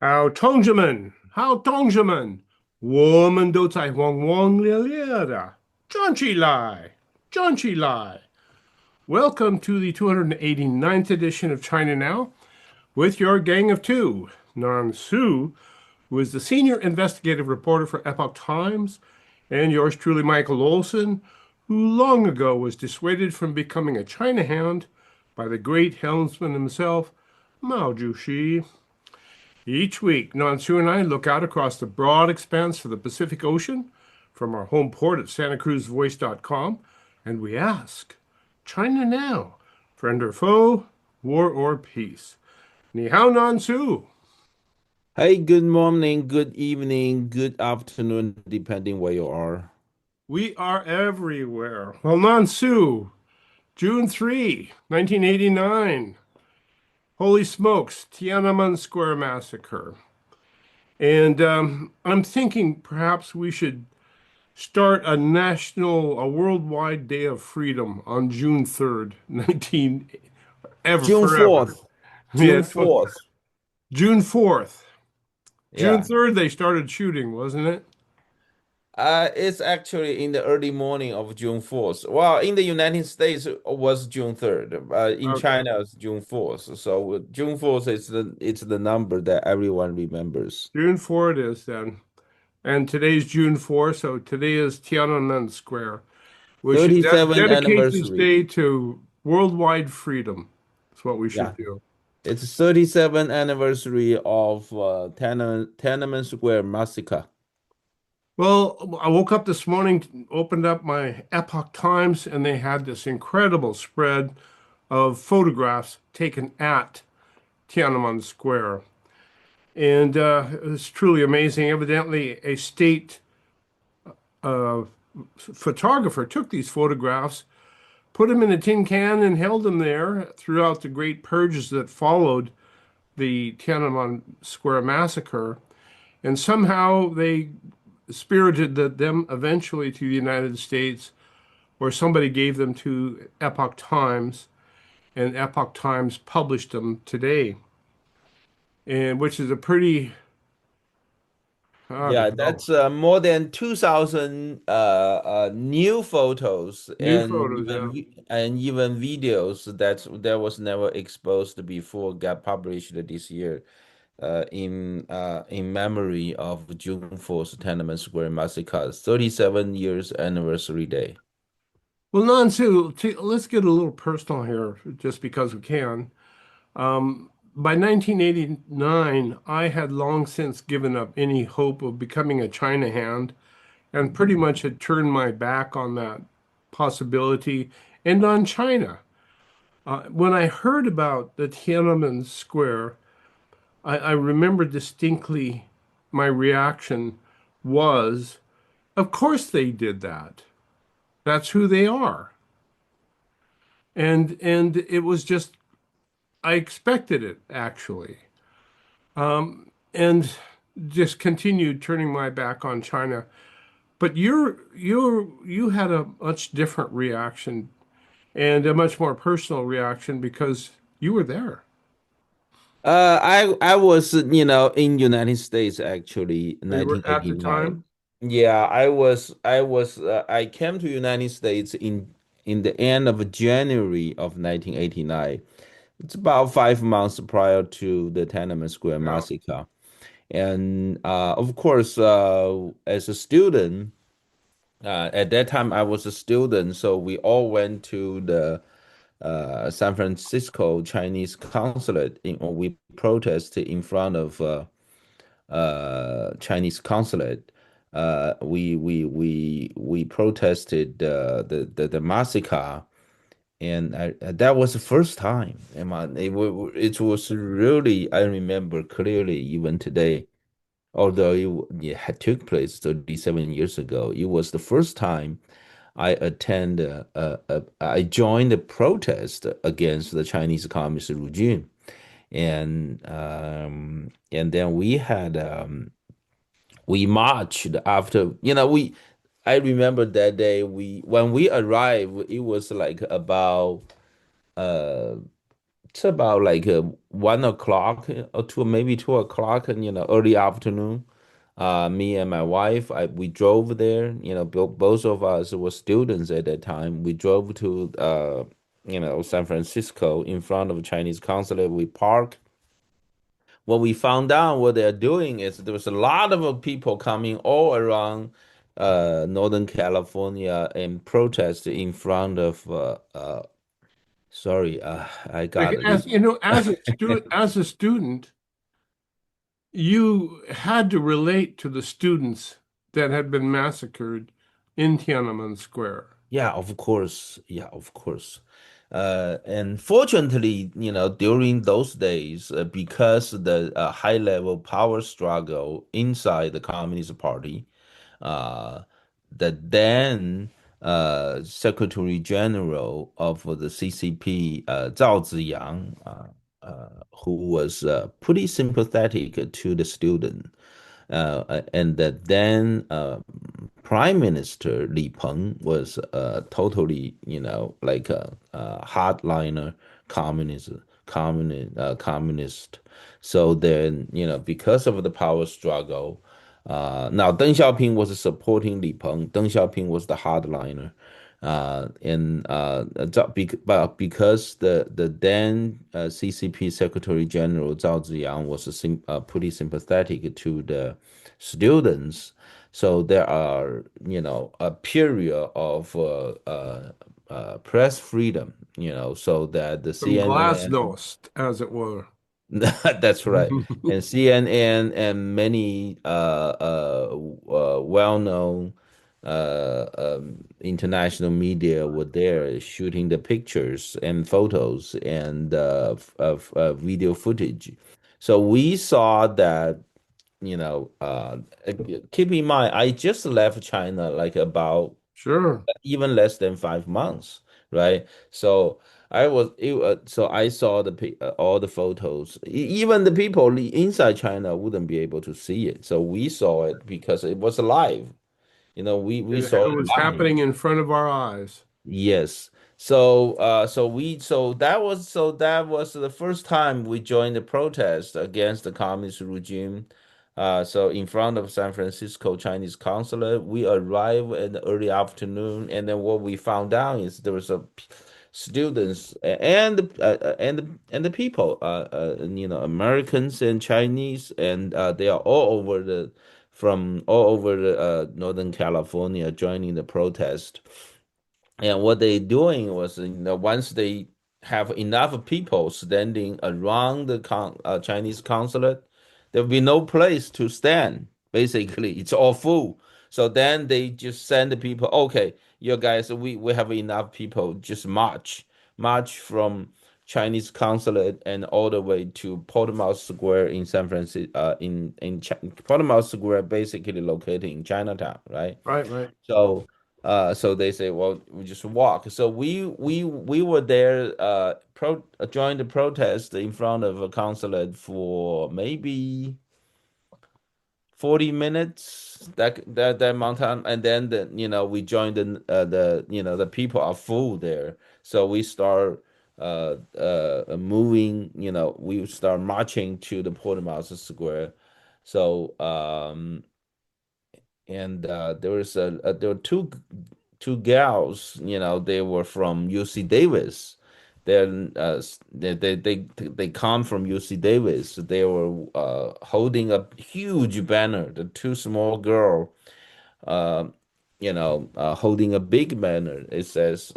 好，同志们，我们都在轰轰烈烈的站起来，站起来。Welcome to the 289th edition of China Now with your gang of two. Nan Su, who is the senior investigative reporter for Epoch Times, and yours truly, Michael Olson, who long ago was dissuaded from becoming a China hound by the great helmsman himself, Mao Zedong. Each week, Nansu and I look out across the broad expanse of the Pacific Ocean from our home port at SantaCruzVoice.com, and we ask, China now, friend or foe, war or peace? Ni hao, Nansu. Hey, good morning, good evening, good afternoon, depending where you are. We are everywhere. Well, Nansu, June 3, 1989. Holy smokes, Tiananmen Square Massacre. And I'm thinking perhaps we should start a worldwide day of freedom on June 3rd, 19, ever, June forever. 4th, Yeah, June 4th. June 4th. June Yeah. 3rd, they started shooting, wasn't it? It's actually in the early morning of June 4th. Well, in the United States it was June 3rd. In Okay. China it's June 4th. So June 4th is the number that everyone remembers. June 4th it is then. And today's June 4th, so today is Tiananmen Square. We should 37th dedicate this anniversary. day to worldwide freedom. That's what we should Yeah. do. It's 37th anniversary of Tiananmen Square massacre. Well, I woke up this morning, opened up my Epoch Times, and they had this incredible spread of photographs taken at Tiananmen Square. And it was truly amazing. Evidently, a state uh, photographer took these photographs, put them in a tin can, and held them there throughout the great purges that followed the Tiananmen Square massacre. And somehow they spirited them eventually to the United States, where somebody gave them to Epoch Times, and Epoch Times published them today, and which is a pretty, I Yeah, don't know, that's more than 2,000 new photos new photos. Yeah. and even videos that was never exposed before got published this year in memory of June 4th Tiananmen Square Massacre, 37 years anniversary day. Well, Nansu, let's get a little personal here, just because we can. By 1989, I had long since given up any hope of becoming a China hand and pretty much had turned my back on that possibility and on China. When I heard about the Tiananmen Square, I remember distinctly my reaction was, of course they did that. That's who they are. And it was just I expected it actually. And just continued turning my back on China. But you had a much different reaction and a much more personal reaction because you were there. I was, in United States actually, Oh, you were at the 1989. time? Yeah, I came to United States in the end of January of 1989. It's about 5 months prior to the Tiananmen Square Yeah. massacre. And of course, as a student, at that time I was a student, so we all went to the San Francisco Chinese consulate. We protested in front of Chinese consulate. We protested the massacre, and that was the first time. And it was really, I remember clearly even today. Although it had took place 37 years ago, it was the first time I joined the protest against the Chinese Communist regime, and then we marched after, I remember that day when we arrived, it was like about uh It's about like 1 o'clock or two, maybe 2 o'clock, and early afternoon. Me and my wife, we drove there. Both of us were students at that time. We drove to San Francisco in front of Chinese consulate. We parked. What we found out what they're doing is there was a lot of people coming all around Northern California and protest in front of sorry, I Like, got a as little. you know, as a student, you had to relate to the students that had been massacred in Tiananmen Square. Yeah, of course. Yeah, of course. And fortunately, during those days, because the high level power struggle inside the Communist Party, uh, the then Secretary General of the CCP, Zhao Ziyang, who was pretty sympathetic to the student, and the then Prime Minister Li Peng was totally, like a hardliner communist. So then, because of the power struggle, now Deng Xiaoping was supporting Li Peng. Deng Xiaoping was the hardliner. But because the then CCP Secretary General Zhao Ziyang was pretty sympathetic to the students, so there are a period of press freedom, so that the Some CNN. glasnost, as it were. That's right. And CNN and many well-known international media were there shooting the pictures and photos and video footage. So we saw that, you know, uh, keep in mind, I just left China like about Sure. even less than 5 months, right? So so I saw all the photos. Even the people inside China wouldn't be able to see it. So we saw it because it was live. We saw It it was live. happening in front of our eyes. Yes. So that was the first time we joined the protest against the communist regime. So in front of San Francisco Chinese consulate, we arrived in the early afternoon, and then what we found out is there was students and the people, Americans and Chinese, and they are all over the Northern California joining the protest. And what they doing was, once they have enough people standing around the Chinese consulate, there will be no place to stand. Basically, it's all full. So then they just send the people, okay, you guys, we have enough people, just march from Chinese consulate and all the way to Portsmouth Square in San Francisco, Portsmouth Square, basically located in Chinatown, right? Right, right. So they say, well, we just walk. So we were there, joined the protest in front of a consulate for maybe 40 minutes, that amount of time, and then we joined the people are full there. So we start moving, we start marching to the Portsmouth Square. So and there were two gals, they were from UC Davis. Then they come from UC Davis. They were holding a huge banner. The two small girl, uh, holding a big banner. It says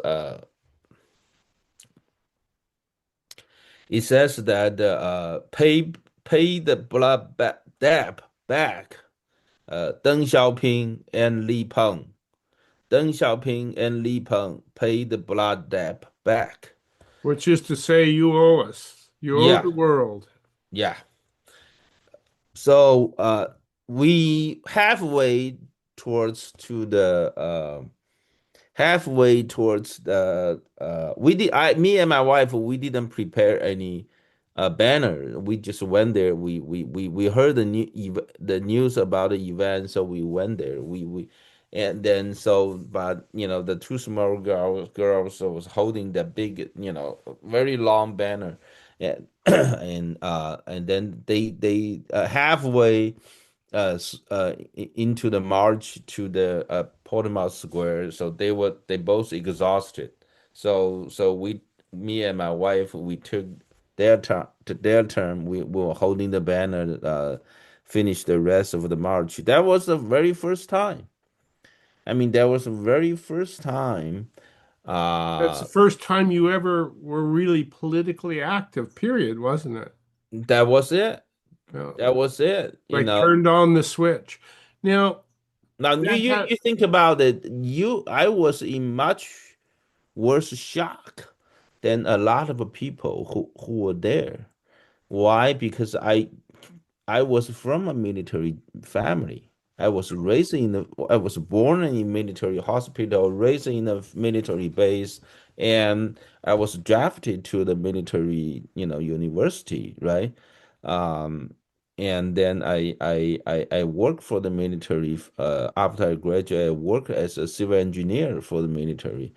that pay the blood debt back. Deng Xiaoping and Li Peng. Deng Xiaoping and Li Peng paid the blood debt back. Which is to say, you owe us. You owe Yeah, the world. yeah. So we halfway towards the we did I me and my wife, we didn't prepare any banner. We just went there. We heard the news about the event, so we went there. We and then so but the two small girls was holding that big, very long banner. and and then they halfway into the march to the Portsmouth Square, so they both exhausted. So we me and my wife we took their turn. We were holding the banner, finish the rest of the march. That was the very first time. I mean, that was the very first time. That's the Uh, first time you ever were really politically active, period, wasn't it? that was it. Yeah. That was it. You Like know. turned on the switch. Now, Now that had, you think about it. I was in much worse shock than a lot of people who were there. Why? Because I was from a military family. I was born in a military hospital, raised in a military base, and I was drafted to the military, university, right? Um, and then I worked for the military. After I graduated, I worked as a civil engineer for the military,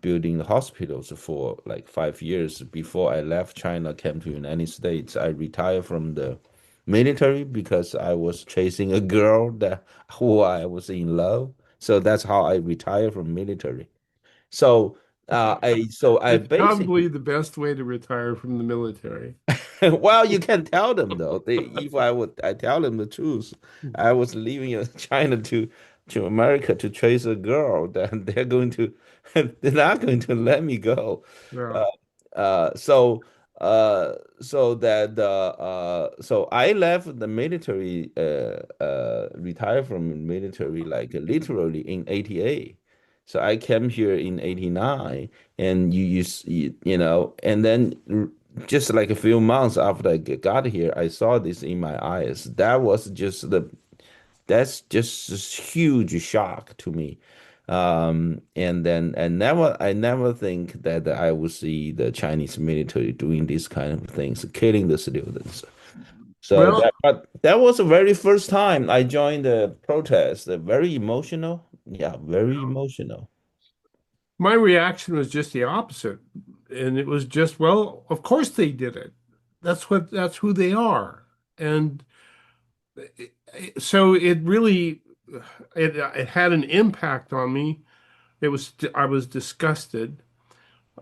building hospitals for like 5 years before I left China, came to United States. I retired from the military because I was chasing a girl that who I was in love. So that's how I retired from military. So I it's basically probably the best way to retire from the military. well, you can tell them though. If I tell them the truth. I was leaving China to America to chase a girl. Then they're going to they're not going to let me go. Yeah. Uh, so so I left the military, retired from the military like literally in 88. So I came here in 89, and and then just like a few months after I got here, I saw this in my eyes. That's just this huge shock to me. And then I never think that I would see the Chinese military doing these kind of things, killing the students. So Well, but that was the very first time I joined the protest. Very emotional. Yeah, very emotional. my reaction was just the opposite. And it was just, well, of course they did it. That's who they are. And so it really it had an impact on me. I was disgusted.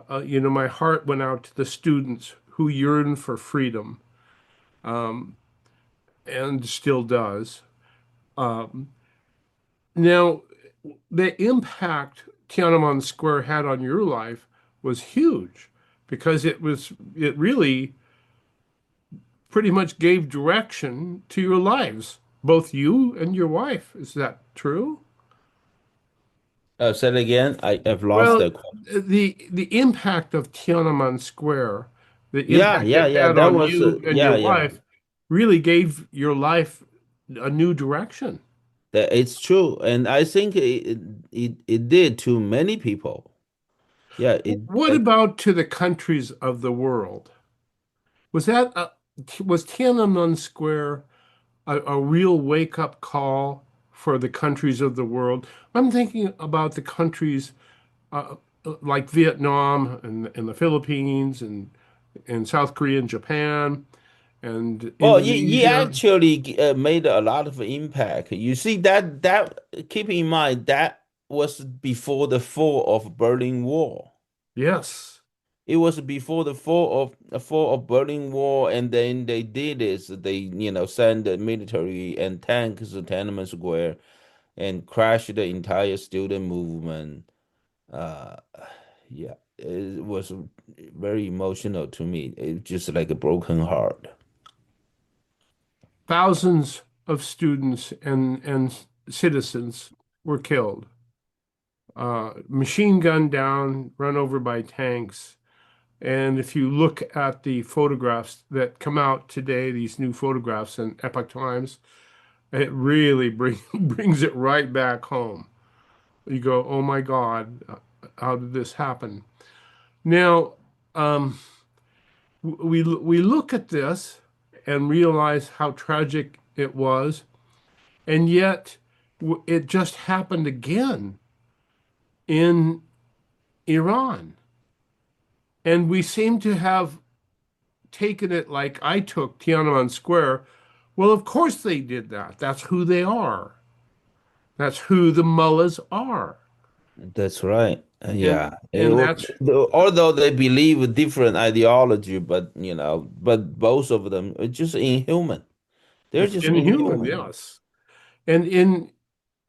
My heart went out to the students who yearn for freedom, and still does. Um, Now, the impact Tiananmen Square had on your life was huge because it really pretty much gave direction to your lives, both you and your wife. Is that true? Say it again. I've lost Well, the question. the impact of Tiananmen Square, the Yeah, impact yeah, it yeah. had That on was you and yeah, your yeah. wife really gave your life a new direction. That it's true, and I think it did to many people. Yeah, What about to the countries of the world? Was was Tiananmen Square a real wake-up call for the countries of the world? I'm thinking about the countries uh, like Vietnam and the Philippines and South Korea and Japan and well, you Indonesia. actually made a lot of impact. You see that keep in mind that was before the fall of Berlin Wall. Yes, It was before the fall of Berlin Wall, and then they did this. They send the military and tanks to Tiananmen Square and crash the entire student movement. Uh, yeah, it was very emotional to me. It's just like a broken heart. thousands of students and citizens were killed, machine gunned down, run over by tanks. And if you look at the photographs that come out today, these new photographs in Epoch Times, it really brings it right back home. You go, oh my God, how did this happen? Now, um, we look at this and realize how tragic it was, and yet it just happened again in Iran. And we seem to have taken it like I took Tiananmen Square, well, of course they did that. That's who they are. That's who the mullahs are. That's right. Yeah. And that's Although they believe a different ideology, but but both of them are just inhuman. They're it's just inhuman, inhuman. yes. And in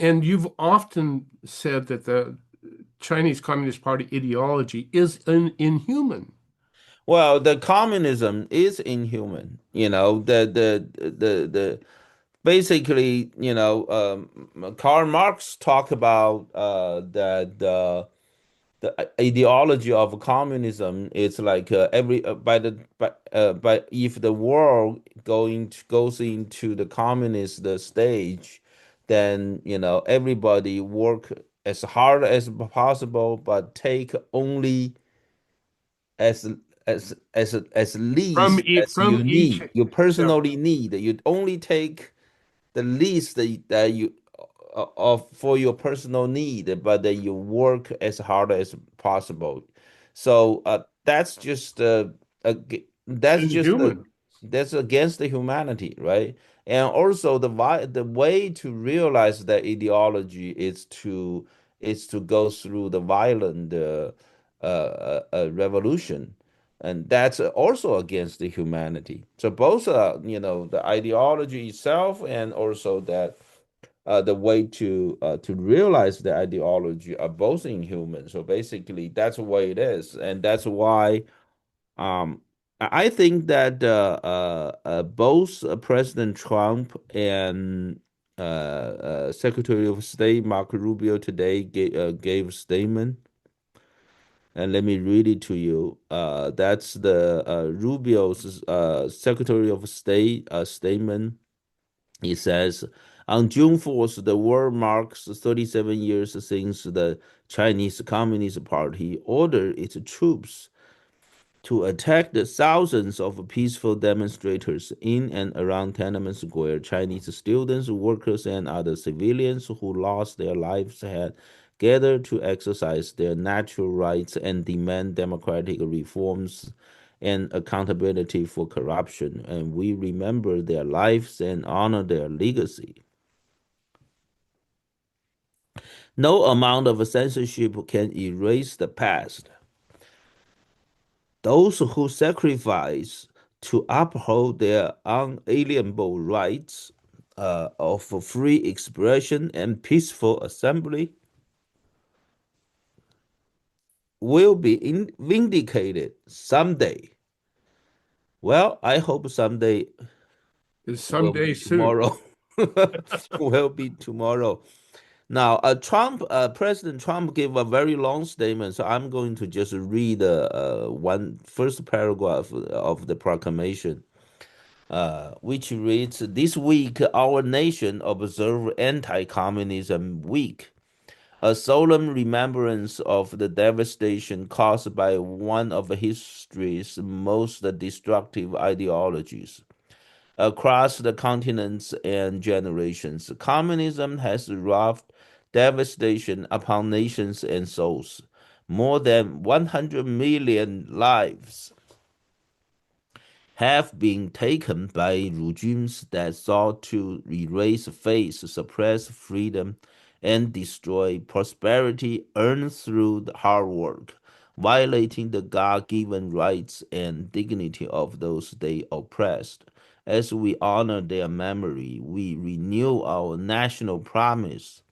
and you've often said that the Chinese Communist Party ideology is inhuman. Well, the communism is inhuman. The basically, Karl Marx talked about that the ideology of communism is like every by if the world goes into the communist stage, then everybody work as hard as possible, but take only as as least as From you each, need, you yeah, personally need. You only take the least that you of for your personal need, but that you work as hard as possible. So it's that's just inhuman. that's against the humanity, right? And also the way to realize that ideology is to go through the violent revolution, and that's also against the humanity. So both the ideology itself and also that the way to realize the ideology are both inhuman. So basically, that's the way it is, and that's why um, I think that both President Trump and Secretary of State Marco Rubio today gave a statement. And let me read it to you. That's the Rubio's Secretary of State statement. He says, on June 4th, the world marks 37 years since the Chinese Communist Party ordered its troops to attack the thousands of peaceful demonstrators in and around Tiananmen Square. Chinese students, workers, and other civilians who lost their lives had gathered to exercise their natural rights and demand democratic reforms and accountability for corruption. And we remember their lives and honor their legacy. No amount of censorship can erase the past. Those who sacrifice to uphold their unalienable rights of free expression and peaceful assembly will be vindicated someday. Well, I hope someday Is will someday be soon. tomorrow. Will be tomorrow. Now, President Trump gave a very long statement, so I'm going to just read one first paragraph of the proclamation, which reads, "This week, our nation observed Anti-Communism Week, a solemn remembrance of the devastation caused by one of history's most destructive ideologies. Across the continents and generations, communism has wrought devastation upon nations and souls. More than 100 million lives have been taken by regimes that sought to erase faith, suppress freedom, and destroy prosperity earned through the hard work, violating the God given rights and dignity of those they oppressed. As we honor their memory, we renew our national promise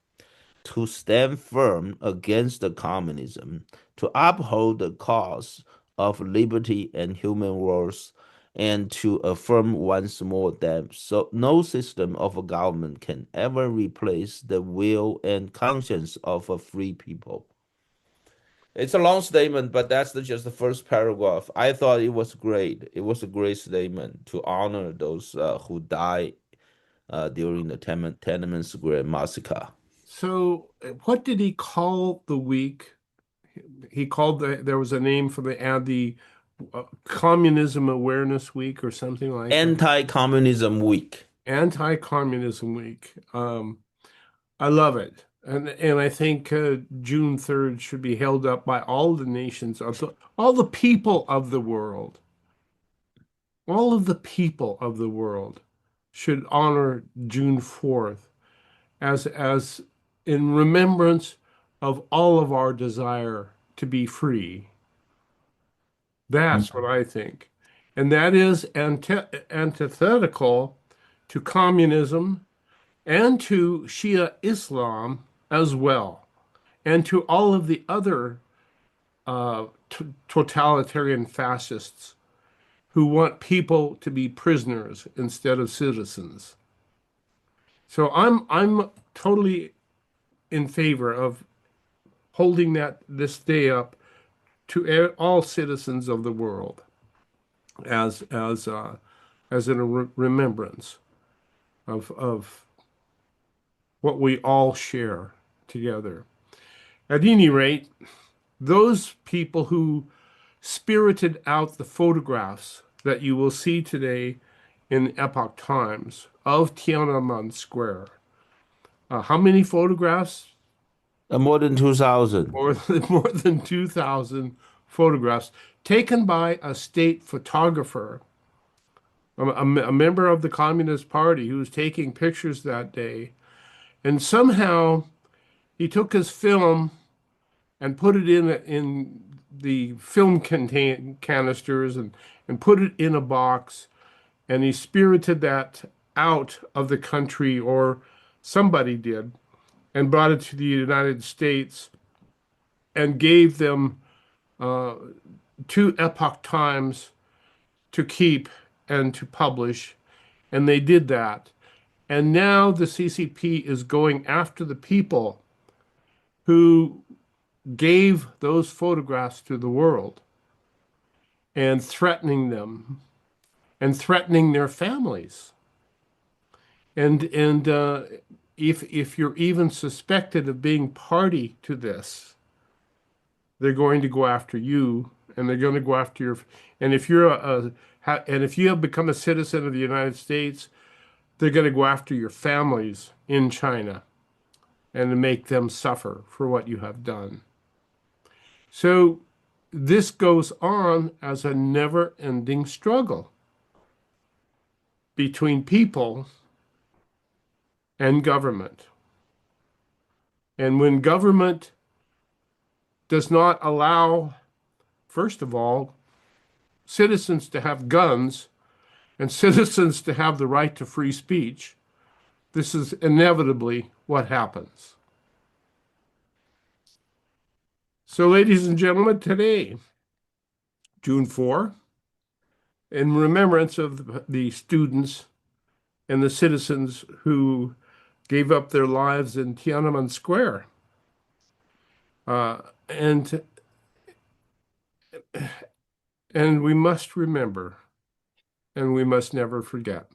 to stand firm against the communism, to uphold the cause of liberty and human worth, and to affirm once more that no system of government can ever replace the will and conscience of a free people." It's a long statement, but that's just the first paragraph. I thought it was great. It was a great statement to honor those who died during the Tiananmen Square massacre. So, what did he call the week? He called there was a name for the Communism Awareness Week or something like that. Anti-Communism Week. Anti-Communism Week. I love it. And I think June 3rd should be held up by all the nations of all the people of the world. all of the people of the world should honor June 4th as in remembrance of all of our desire to be free. That's what I think. And that is antithetical to communism and to Shia Islam as well, and to all of the other totalitarian fascists who want people to be prisoners instead of citizens. So I'm totally in favor of holding this day up to all citizens of the world as a remembrance of what we all share together. At any rate, those people who spirited out the photographs that you will see today in Epoch Times of Tiananmen Square. How many photographs? More than 2,000. More than 2,000 photographs taken by a state photographer, a member of the Communist Party who was taking pictures that day. And somehow he took his film and put it in the film canisters and put it in a box. And he spirited that out of the country, or somebody did, and brought it to the United States and gave them to Epoch Times to keep and to publish. And they did that. And now the CCP is going after the people who gave those photographs to the world and threatening them and threatening their families. And if you're even suspected of being party to this, they're going to go after you, and they're going to go after your. And if if you have become a citizen of the United States, they're going to go after your families in China, and to make them suffer for what you have done. So this goes on as a never-ending struggle between people and government. And when government does not allow, first of all, citizens to have guns and citizens to have the right to free speech, this is inevitably what happens. So, ladies and gentlemen, today, June 4, in remembrance of the students and the citizens who gave up their lives in Tiananmen Square. And we must remember, and we must never forget.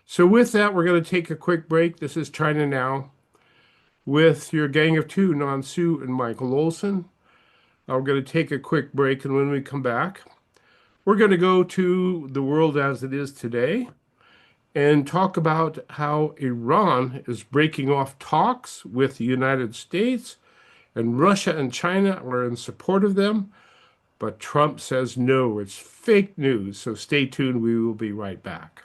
So with that, we're going to take a quick break. This is China Now with your gang of two, Nan Su and Michael Olson. We're going to take a quick break, and when we come back, we're going to go to the world as it is today and talk about how Iran is breaking off talks with the United States, and Russia and China are in support of them. But Trump says no, it's fake news. So stay tuned. We will be right back.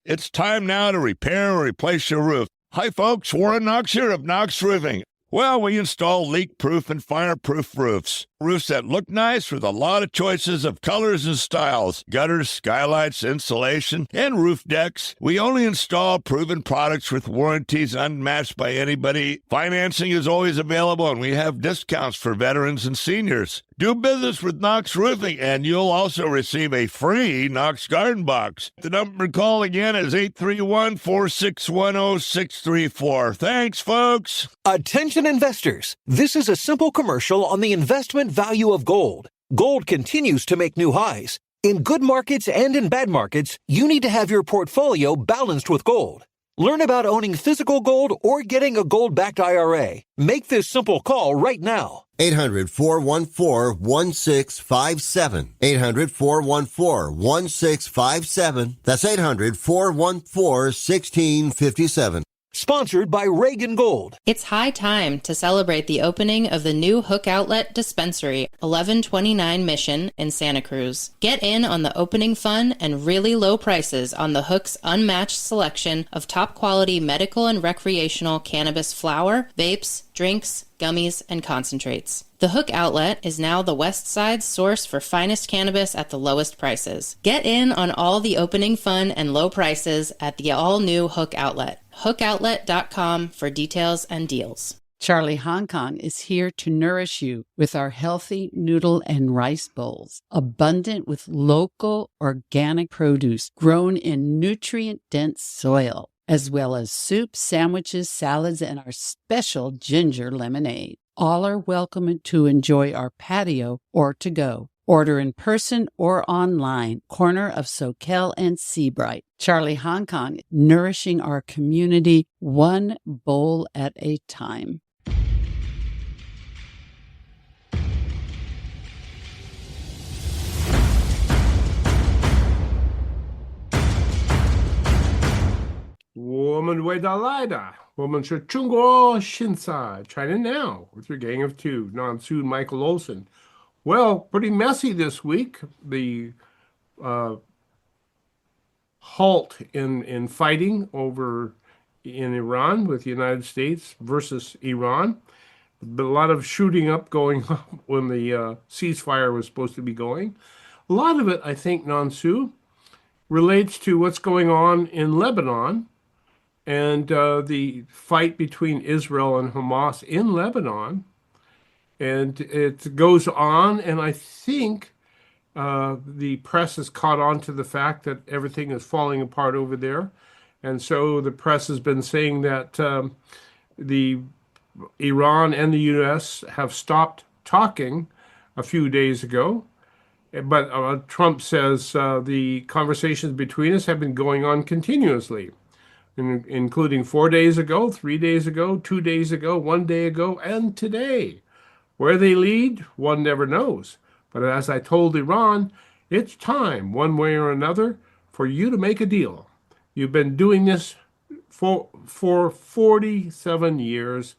It's time now to repair or replace your roof. Hi, folks. Warren Knox here of Knox Roofing. Well, we install leak-proof and fire-proof roofs. Roofs that look nice with a lot of choices of colors and styles. Gutters, skylights, insulation, and roof decks. We only install proven products with warranties unmatched by anybody. Financing is always available, and we have discounts for veterans and seniors. Do business with Knox Roofing, and you'll also receive a free Knox Garden Box. The number to call again is 831-461-0634. Thanks, folks. Attention investors. This is a simple commercial on the investment value of gold. Gold continues to make new highs. In good markets and in bad markets, you need to have your portfolio balanced with gold. Learn about owning physical gold or getting a gold-backed IRA. Make this simple call right now. 800-414-1657. 800-414-1657. That's 800-414-1657. Sponsored by Reagan Gold. It's high time to celebrate the opening of the new Hook Outlet Dispensary, 1129 Mission in Santa Cruz. Get in on the opening fun and really low prices on the Hook's unmatched selection of top quality medical and recreational cannabis flower, vapes, drinks, gummies, and concentrates. The Hook Outlet is now the West Side's source for finest cannabis at the lowest prices. Get in on all the opening fun and low prices at the all-new Hook Outlet. HookOutlet.com for details and deals. Charlie Hong Kong is here to nourish you with our healthy noodle and rice bowls, abundant with local organic produce grown in nutrient-dense soil, as well as soups, sandwiches, salads, and our special ginger lemonade. All are welcome to enjoy our patio or to go. Order in person or online, corner of Soquel and Seabright. Charlie Hong Kong, nourishing our community one bowl at a time.我们伟大来的，我们是中国现在 China Now with your gang of two, Nan Su and Michael Olson. Well, pretty messy this week. The halt in fighting over in Iran with the United States versus Iran. But a lot of shooting up going up when the ceasefire was supposed to be going. A lot of it, I think, Nansu, relates to what's going on in Lebanon and the fight between Israel and Hamas in Lebanon. And it goes on, and I think the press has caught on to the fact that everything is falling apart over there. And so the press has been saying that the Iran and the U.S. have stopped talking a few days ago. But Trump says the conversations between us have been going on continuously, including 4 days ago, 3 days ago, 2 days ago, 1 day ago, and today. Where they lead, one never knows. But as I told Iran, it's time, one way or another, for you to make a deal. You've been doing this for 47 years,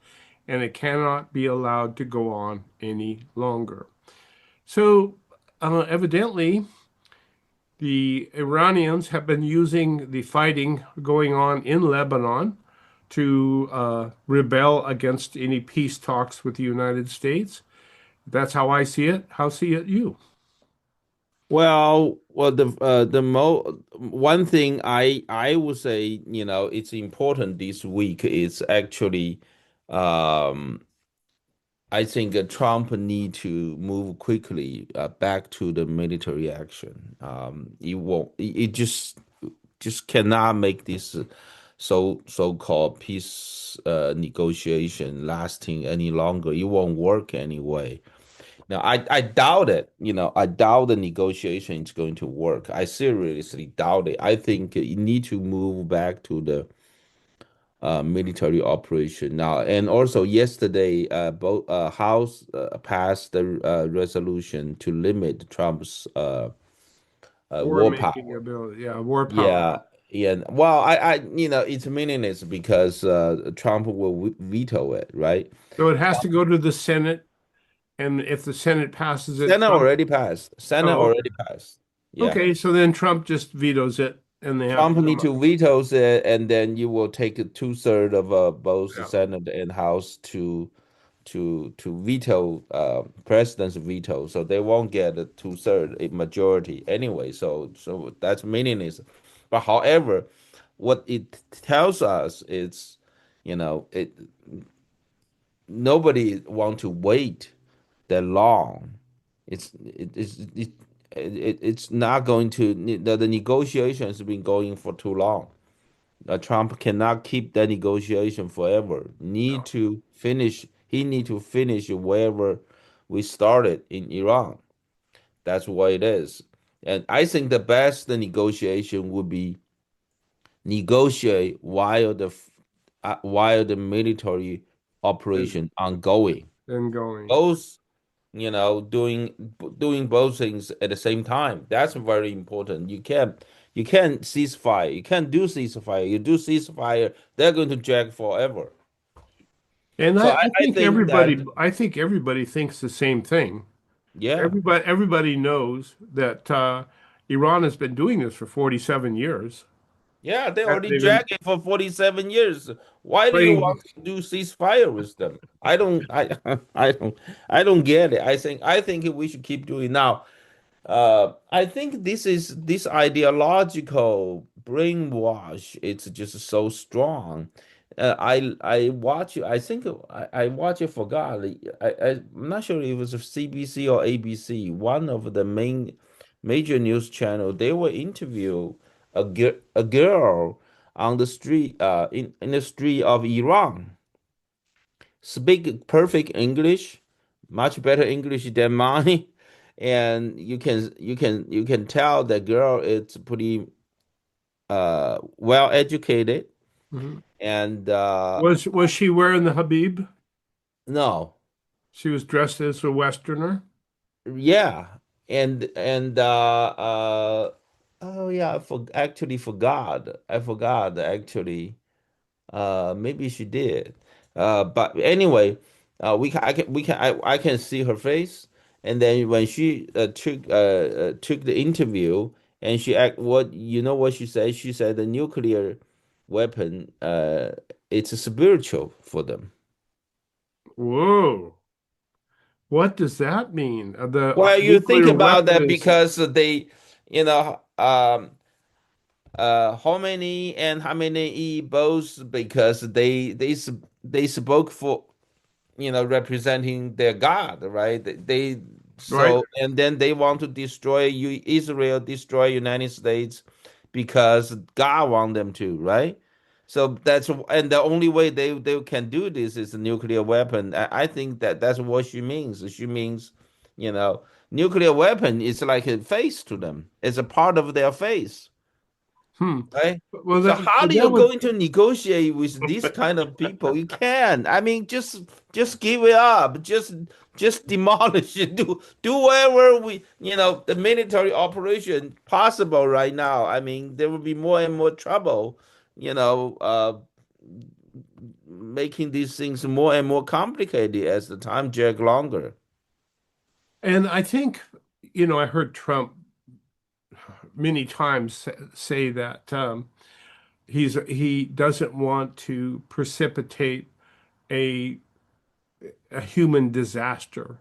and it cannot be allowed to go on any longer. So evidently, the Iranians have been using the fighting going on in Lebanon to rebel against any peace talks with the United States. That's how I see it. How see it you? Well, one thing I would say, it's important this week is actually, I think Trump need to move quickly back to the military action. It just cannot make this so-called peace negotiation lasting any longer. It won't work anyway. Now, I doubt it. I doubt the negotiation is going to work. I seriously doubt it. I think you need to move back to the military operation now. And also yesterday, both House passed the resolution to limit Trump's war power. Ability. Yeah, war power. Yeah, yeah. Well, it's meaningless because Trump will veto it, right? So it has to go to the Senate, and if the Senate passes it, Senate Trump... already passed. Senate already passed. Yeah. Okay, so then Trump just vetoes it, and they Trump have need to veto it, and then you will take 2/3 of both the Senate and House to veto president's veto, so they won't get a 2/3 majority anyway. So that's meaningless. But however, what it tells us is, nobody want to wait that long. It's not going to. The negotiations have been going for too long. Trump cannot keep that negotiation forever. He need to finish wherever we started in Iran. That's what it is. And I think the best negotiation would be negotiate while the military operation ongoing. Both, doing both things at the same time. That's very important. You can't You can't ceasefire. You can't do ceasefire. You do ceasefire, they're going to drag forever. And So I I think think that everybody thinks the same thing. yeah. Everybody knows that Iran has been doing this for 47 years. Yeah, they That already they've been dragging for 47 years. Why do you playing. want to do ceasefire with them? I don't I don't get it. I think we should keep doing now. I think this ideological brainwash. It's just so strong. I watch. I think I watch it. Forgot. I'm not sure if it was CBC or ABC. One of the main major news channel. They will interview a girl on the street. In the street of Iran, speak perfect English, much better English than mine, and you can tell the girl is pretty well educated, Mhm. and Was she wearing the Habib? no, She was dressed as a Westerner, yeah, and oh yeah, actually forgot. I forgot actually. Maybe she did. But anyway, I can see her face, and then when she took the interview, and she act what you know what she said? She said the nuclear weapon it's a spiritual for them. whoa. What does that mean? The Well, you think nuclear about weapon that is because they, you know, how many both because they spoke for representing their God, right? right. So and then they want to destroy you, Israel, destroy United States because God want them to, right? So and the only way they can do this is a nuclear weapon. I think that's what she means. She means, you know, nuclear weapon is like a face to them. It's a part of their face, Hmm. right? Well, So how do that you would. going to negotiate with these kind of people? You can. I mean, just give it up. Just demolish it. Do whatever the military operation possible right now. I mean, there will be more and more trouble, you know, making these things more and more complicated as the time drag longer. And I think, I heard Trump many times say that he doesn't want to precipitate a a human disaster.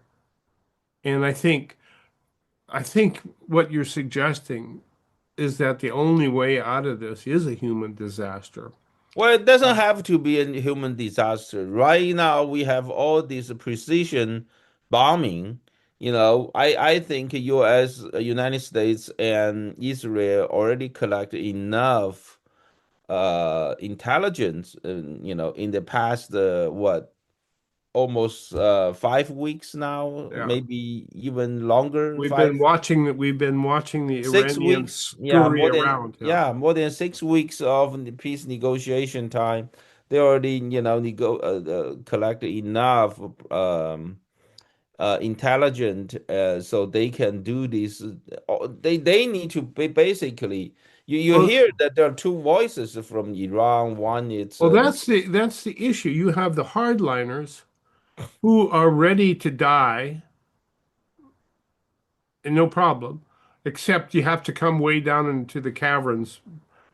And I think what you're suggesting is that the only way out of this is a human disaster. Well, it doesn't have to be a human disaster. Right now, we have all this precision bombing. I think U.S., United States, and Israel already collect enough intelligence, in the past, almost 5 weeks now, Yeah. maybe even longer, five, We've been watching the 6 weeks. Iranians scurry around. Yeah. More than 6 weeks of the peace negotiation time. They already collect enough intelligent so they can do this. They need to basically. You Well, hear that there are two voices from Iran. One it's well, that's the issue. You have the hardliners who are ready to die, and no problem, except you have to come way down into the caverns,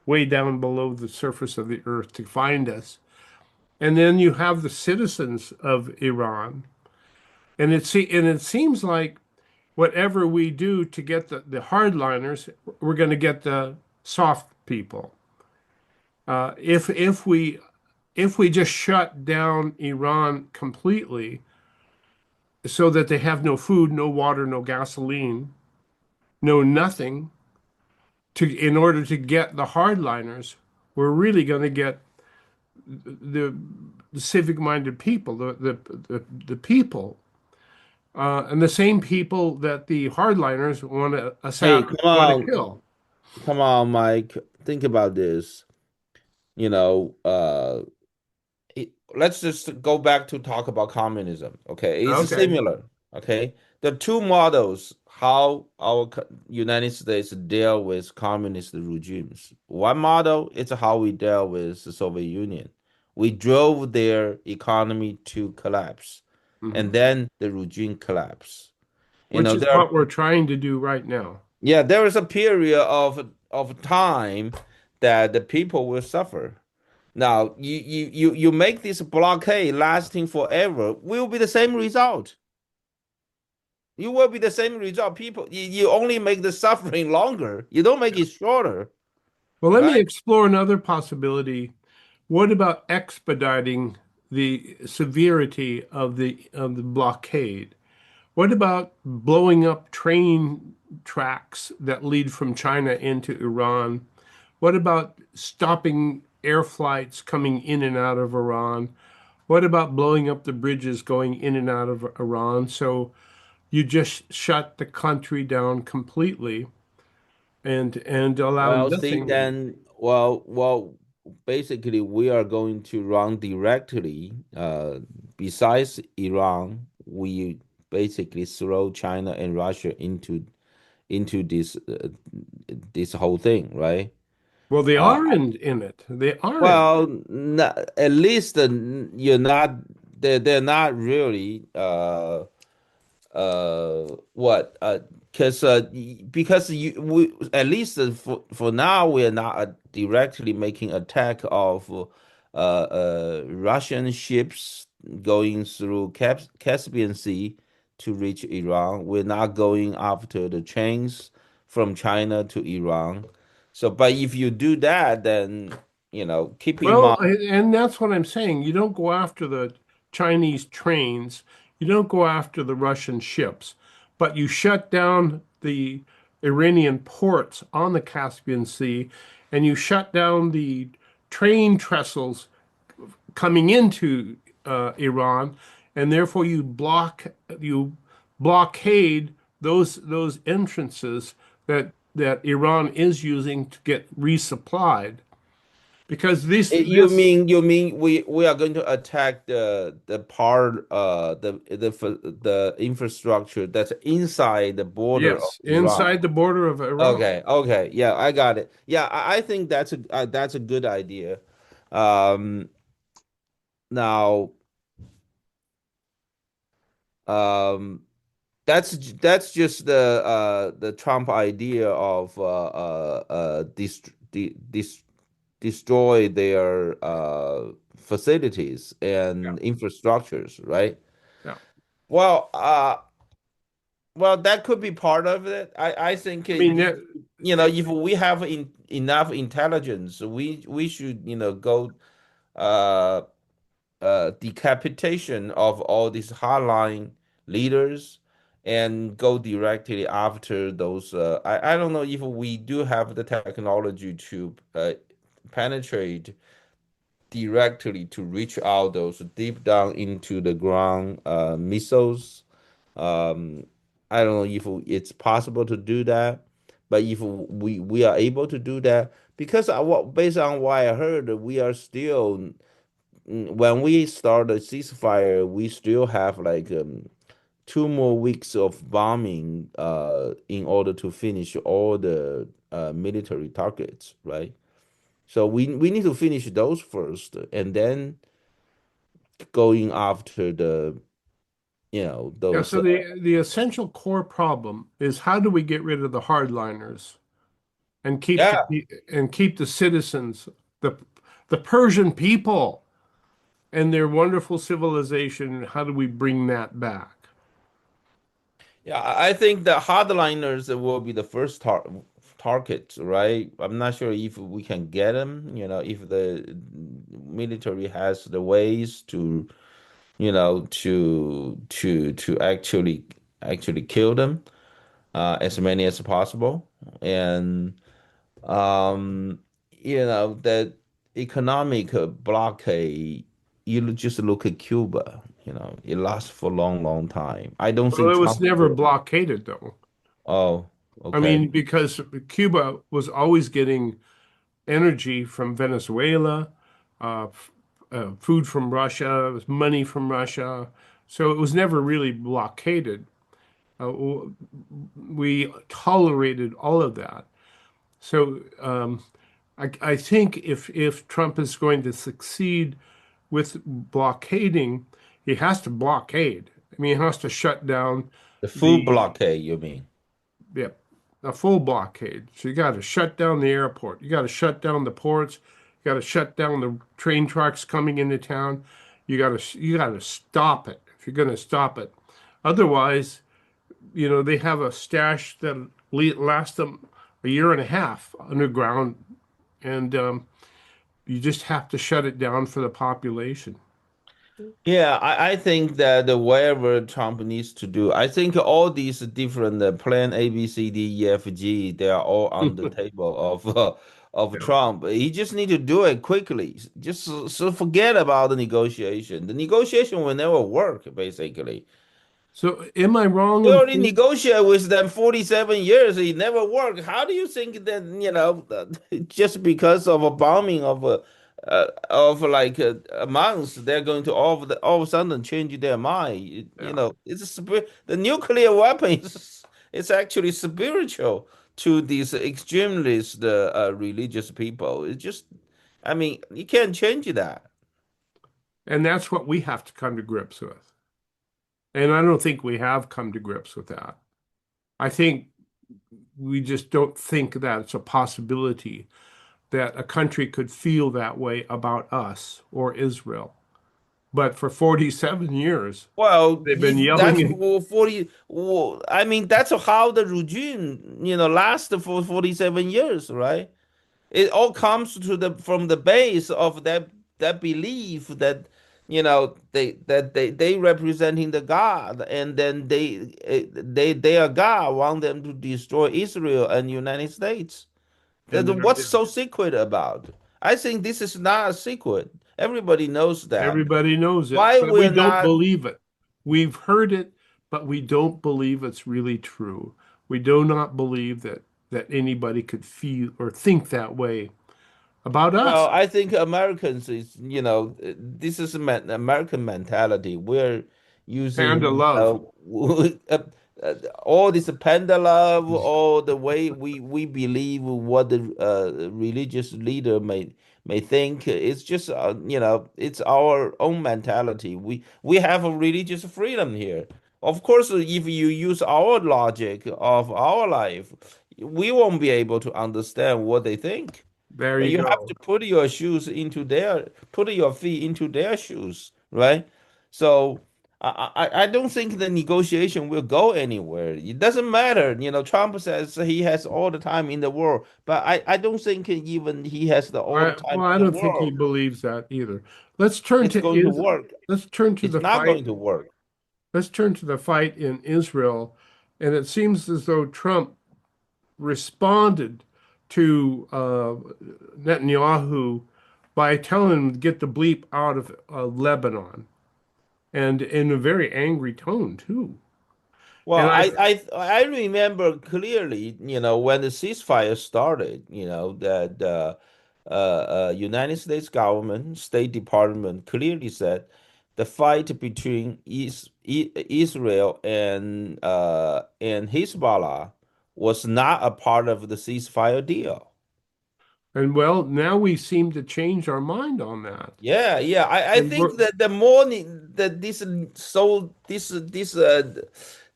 way down below the surface of the earth to find us. And then you have the citizens of Iran, and it seems like whatever we do to get the hardliners, we're going to get the soft people. If we just shut down Iran completely, so that they have no food, no water, no gasoline, no nothing, in order to get the hardliners, we're really going to get the, the civic-minded people, the people, and the same people that the hardliners want to Hey, want to kill. come on, Mike. Think about this. You know, let's just go back to talk about communism. Okay, it's Okay. similar. Okay, the two models how our United States deal with communist regimes. One model is how we deal with the Soviet Union. We drove their economy to collapse, and Mhm. then the regime collapsed. You Which know, is there, what we're trying to do right now. yeah, there is a period of time that the people will suffer. Now, you make this blockade lasting forever, will be the same result. You will be the same result. People, you only make the suffering longer. You don't make it shorter, Well, let me right? explore another possibility. What about expediting the severity of the blockade? What about blowing up train tracks that lead from China into Iran? What about stopping air flights coming in and out of Iran? What about blowing up the bridges going in and out of Iran? So you just shut the country down completely and allow Well, see, nothing. then, basically, we are going to run directly. Besides Iran, we basically throw China and Russia into this whole thing, right? Well, they Uh, are in it. They are in. well, at least you're not. They're not really. What because because we at least for now we're not directly making attack of Russian ships going through Caspian Sea to reach Iran. We're not going after the trains from China to Iran. So but if you do that, then keep in Well, mind. and that's what I'm saying. You don't go after the Chinese trains, you don't go after the Russian ships, but you shut down the Iranian ports on the Caspian Sea, and you shut down the train trestles coming into Iran, and therefore you blockade those entrances that Iran is using to get resupplied. Because this You mean we are going to attack the part the infrastructure that's inside the border of yes, Iran? inside the border of Iran. Okay, yeah, I got it. Yeah, I think that's a good idea. Um, now, um, that's just the Trump idea of destroy their facilities Yeah, and infrastructures, right? yeah. Well, well, that could be part of it. I think I mean, if we have enough intelligence, we should go uh decapitation of all these hardline leaders and go directly after those. I don't know if we do have the technology to penetrate directly to reach out those deep down into the ground missiles. Um, I don't know if it's possible to do that, but if we are able to do that, because based on what I heard, we are still when we start a ceasefire, we still have like 2 more weeks of bombing in order to finish all the military targets, right? So we need to finish those first, and then going after yeah. those. So the essential core problem is how do we get rid of the hardliners and Yeah, keep the citizens, the the Persian people and their wonderful civilization. How do we bring that back? yeah. I think the hardliners will be the first target, right? I'm not sure if we can get them. If the military has the ways to to actually kill them as many as possible. And um that economic blockade, just look at Cuba. It lasts for a long, long time. I don't Well, think it was Trump never will. blockaded though. Oh, I okay. mean, because Cuba was always getting energy from Venezuela, food from Russia, money from Russia. So it was never really blockaded. We tolerated all of that. So I think if Trump is going to succeed with blockading, he has to blockade. I mean, he has to shut down The full the blockade, you mean? yeah, a full blockade. So you got to shut down the airport. You got to shut down the ports. You got to shut down the train tracks coming into town. You got to stop it if you're going to stop it. Otherwise, they have a stash that lasts them a year and a half underground, and you just have to shut it down for the population. Yeah, I think that whatever Trump needs to do, I think all these different plan A, B, C, D, E, F, G, they are all on the table of Yeah. Trump. He just need to do it quickly. Just so forget about the negotiation. The negotiation will never work, basically. So, am I wrong We in already think? negotiated with them 47 years. It never worked. How do you think that, just because of a bombing of like a month, they're going to all of a sudden change their mind? Yeah. It's the nuclear weapon is it's actually spiritual to these extremist religious people. It's just, I mean, you can't change that. And that's what we have to come to grips with. And I don't think we have come to grips with that. I think we just don't think that it's a possibility that a country could feel that way about us or Israel. But for 47 years, Well, they've been that's yelling. for 40. Well, I mean, that's how the regime, lasted for 47 years, right? It all comes from the base of that belief that, they representing the God, and then their God want them to destroy Israel and United States. And What's so secret about? I think this is not a secret. Everybody knows that. everybody knows it, Why but we we're don't not? believe it. We've heard it, but we don't believe it's really true. We do not believe that anybody could feel or think that way about Well, us. I think Americans is, this is American mentality. We're Panda using, love. all this panda love, all the way we believe what the religious leader may think. It's just, it's our own mentality. We have a religious freedom here. Of course, if you use our logic of our life, we won't be able to understand what they think. There But you you have go. to put your feet into their shoes, right? So I don't think the negotiation will go anywhere. It doesn't matter. Trump says he has all the time in the world, but I don't think even he has all the time Well, I in the don't think he world. believes that either. Let's turn It's to going to work. let's turn to It's the not fight. going to work. Let's turn to the fight in Israel. And it seems as though Trump responded to Netanyahu by telling him to get the bleep out of Lebanon, and in a very angry tone too. Well, And I remember clearly, when the ceasefire started, that United States government, State Department clearly said the fight between Israel and Hezbollah was not a part of the ceasefire deal. well, now we seem to change our mind on that. Yeah, yeah. I And think that the more that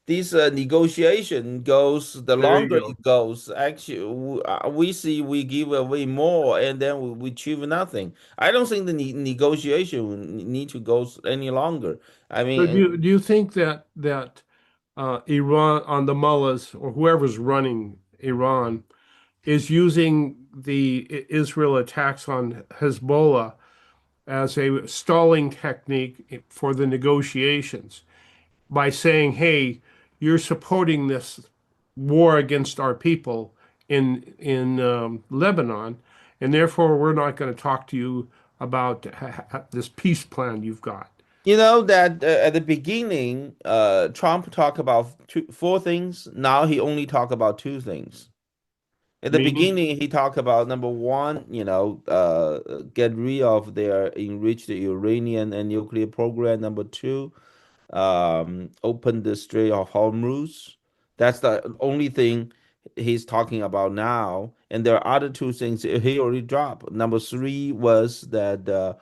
this negotiation goes, the there you longer go. it goes. Actually, we see we give away more, and then we achieve nothing. I don't think the negotiation need to go any longer. I So mean, do you think that Iran on the mullahs or whoever's running Iran is using the Israel attacks on Hezbollah as a stalling technique for the negotiations by saying, "Hey, you're supporting this war against our people in Lebanon, and therefore we're not going to talk to you about this peace plan you've got." that at the beginning, Trump talked about four things. Now he only talk about two things. At the Meaning, beginning, he talked about number one, get rid of their enriched uranium and nuclear program. Number two, open the Strait of Hormuz. That's the only thing he's talking about now. And there are other two things he already dropped. Number three was that The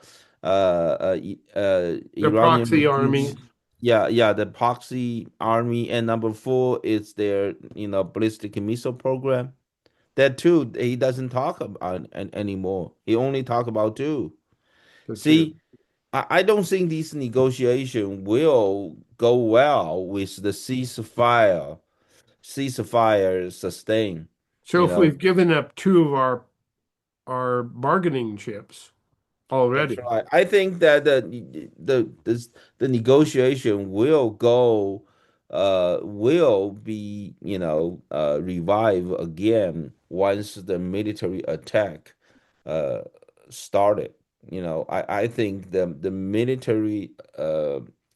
Iranian proxy regimes, army. yeah, the proxy army. And number four is their, ballistic missile program. That too, he doesn't talk about anymore. He only talk about two. The two. See, I don't think this negotiation will go well with the ceasefire sustain. So You if know, we've given up two of our bargaining chips that's already. right. I think that the negotiation will be revive again once the military attack uh started. I think the military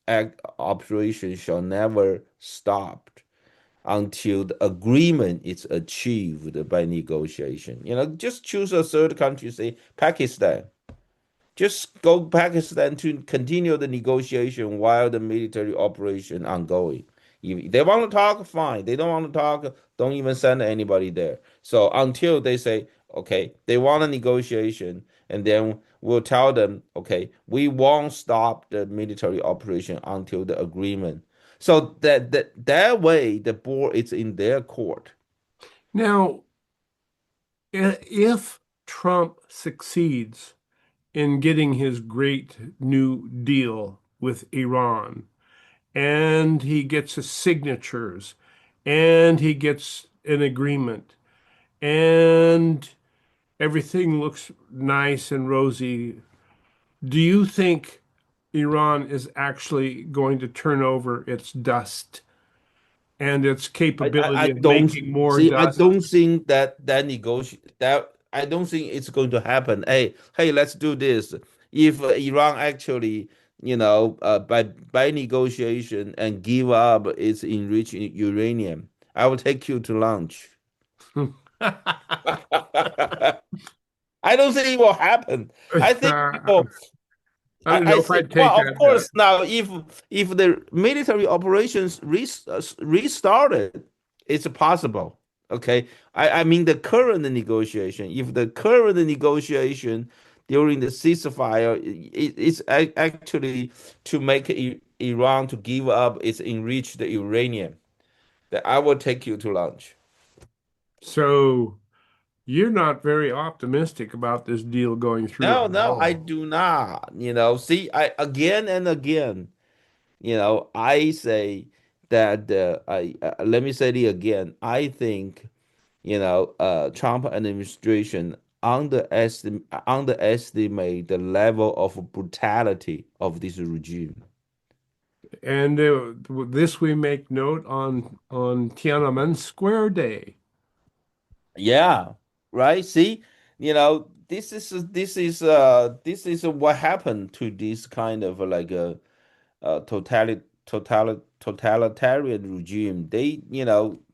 act operation shall never stop until the agreement is achieved by negotiation. Just choose a third country, say Pakistan. Just go Pakistan to continue the negotiation while the military operation ongoing. If they want to talk, fine. They don't want to talk, don't even send anybody there. So until they say, okay, they want a negotiation, and then we'll tell them, okay, we won't stop the military operation until the agreement. So that way the ball is in their court. Now, if Trump succeeds in getting his great new deal with Iran, and he gets his signatures, and he gets an agreement, and everything looks nice and rosy, do you think Iran is actually going to turn over its dust and its I capability of don't making more see. I dust? don't think that I don't think it's going to happen. Hey, let's do this. If Iran actually, by negotiation and give up its enriched uranium, I will take you to lunch. I don't think it will happen. I think I people. don't I know if think, I'd take well, of that bet. course, now if the military operations restarted, it's possible. Okay, I mean the current negotiation. If the current negotiation during the ceasefire is actually to make Iran to give up its enriched uranium, that I will take you to lunch. So you're not very optimistic about this deal going through No, at no, I all. do not. See, I again and again. I say that I let me say it again. I think Trump administration underestimate the level of brutality of this regime. And this we make note on Tiananmen Square Day. Yeah, right. See, this is what happened to this kind of like a totalitarian regime.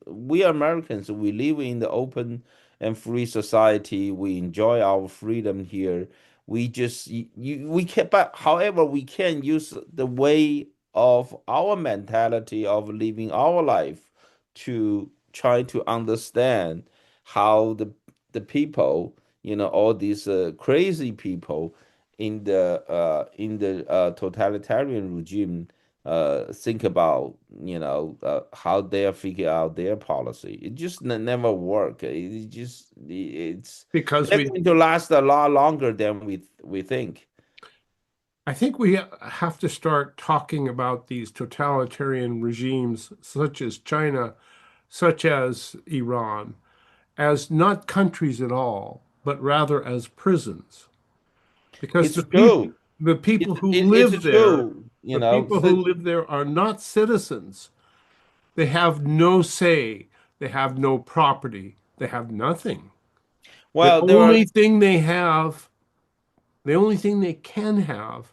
We Americans, we live in the open and free society. We enjoy our freedom here. We just we can, but however, we can use the way of our mentality of living our life to try to understand how the people, all these crazy people in the totalitarian regime think about how they figure out their policy. It just never work. Because They're going to last a lot longer than we think. I think we have to start talking about these totalitarian regimes, such as China, such as Iran, as not countries at all, but rather as prisons. Because It's true. the people who It's live there, true. the people who live there are not citizens. They have no say. They have no property. They have nothing. The Well, there are. only thing they have, the only thing they can have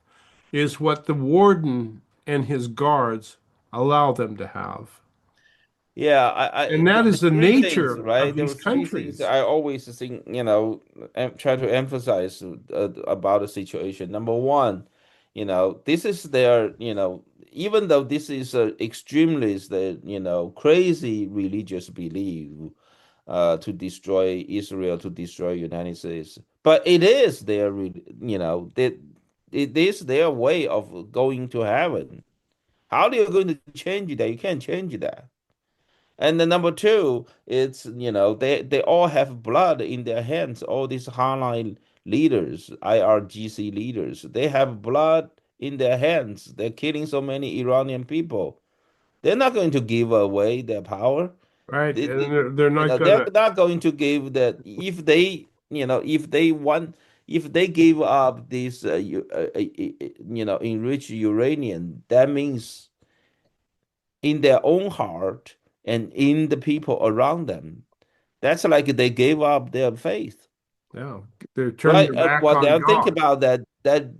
is what the warden and his guards allow them to have. Yeah, And that the is the three things, nature right? of There these were three things countries. I always think, try to emphasize about the situation. Number one, This is their, even though this is extremist, crazy religious belief to destroy Israel, to destroy United States, but it is their, it is their way of going to heaven. How are you going to change that? You can't change that. And the number two, it's they all have blood in their hands. All these hardline leaders, IRGC leaders, they have blood in their hands. They're killing so many Iranian people. They're not going to give away their power. Right. They, And they- they're not they're gonna, not going to give that. If they want, if they give up this, enriched uranium, that means in their own heart and in the people around them. That's like they gave up their faith, yeah, they're turning right? their And back what on they think God. about that,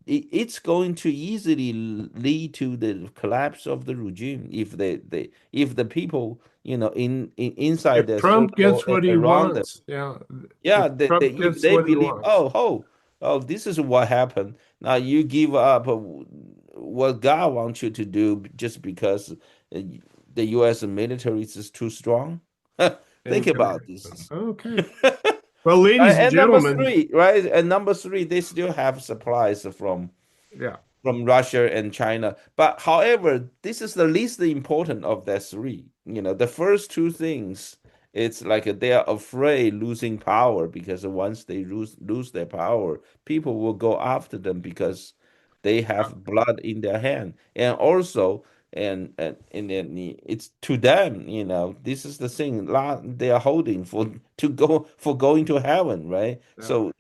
it's going to easily lead to the collapse of the regime if if the people, inside If their Trump circle gets and what he around them. wants, yeah, if Yeah, Trump if gets they what he believe, wants, this is what happened. Now you give up what God wants you to do just because the U.S. military is too strong. Think ain't gonna about happen. this. Okay. Well, ladies and And number gentlemen, three, right? And number three, they still have supplies yeah, from Russia and China. But however, this is the least important of the three. The first two things, it's like they are afraid losing power because once they lose their power, people will go after them because they have blood in their hand. And also, and then it's to them, this is the thing they are holding for going to heaven, right? yeah, So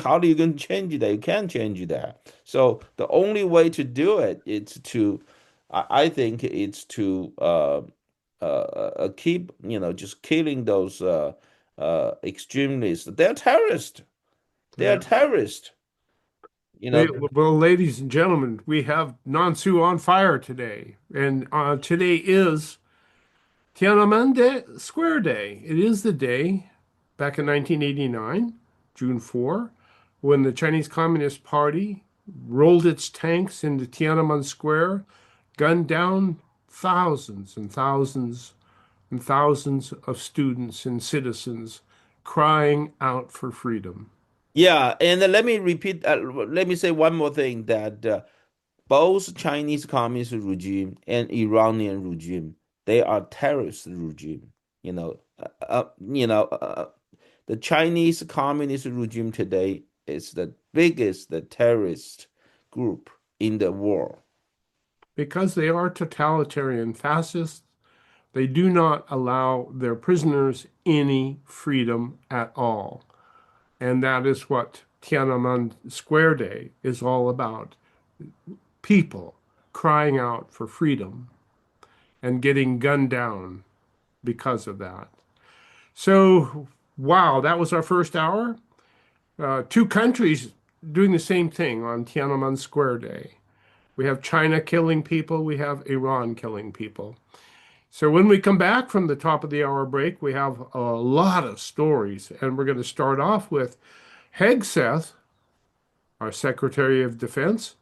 how are you going to change that? You can't change that. So the only way to do it is to, I think it's to keep, just killing those extremists. They're terrorists. They are yeah. terrorists. You know, Well, ladies and gentlemen, we have Nansu on fire today, and today is Tiananmen Square Day. It is the day back in 1989, June 4, when the Chinese Communist Party rolled its tanks into Tiananmen Square, gunned down thousands and thousands and thousands of students and citizens crying out for freedom. yeah, and let me repeat. Let me say one more thing that both Chinese Communist regime and Iranian regime, they are terrorist regime. You know, the Chinese Communist regime today is the biggest the terrorist group in the world. Because they are totalitarian fascists, they do not allow their prisoners any freedom at all. And that is what Tiananmen Square Day is all about. People crying out for freedom and getting gunned down because of that. So, wow, that was our first hour. Two countries doing the same thing on Tiananmen Square Day. We have China killing people, we have Iran killing people. So when we come back from the top of the hour break, we have a lot of stories, and we're going to start off with Hegseth, our Secretary of Defense,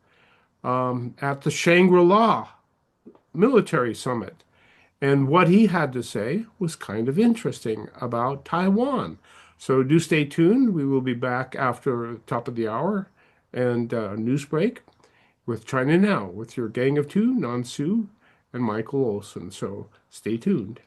at the Shangri-La Military Summit. And what he had to say was kind of interesting about Taiwan. So do stay tuned. We will be back after top of the hour and news break with China Now with your gang of two, Nansu and Michael Olson. So stay tuned.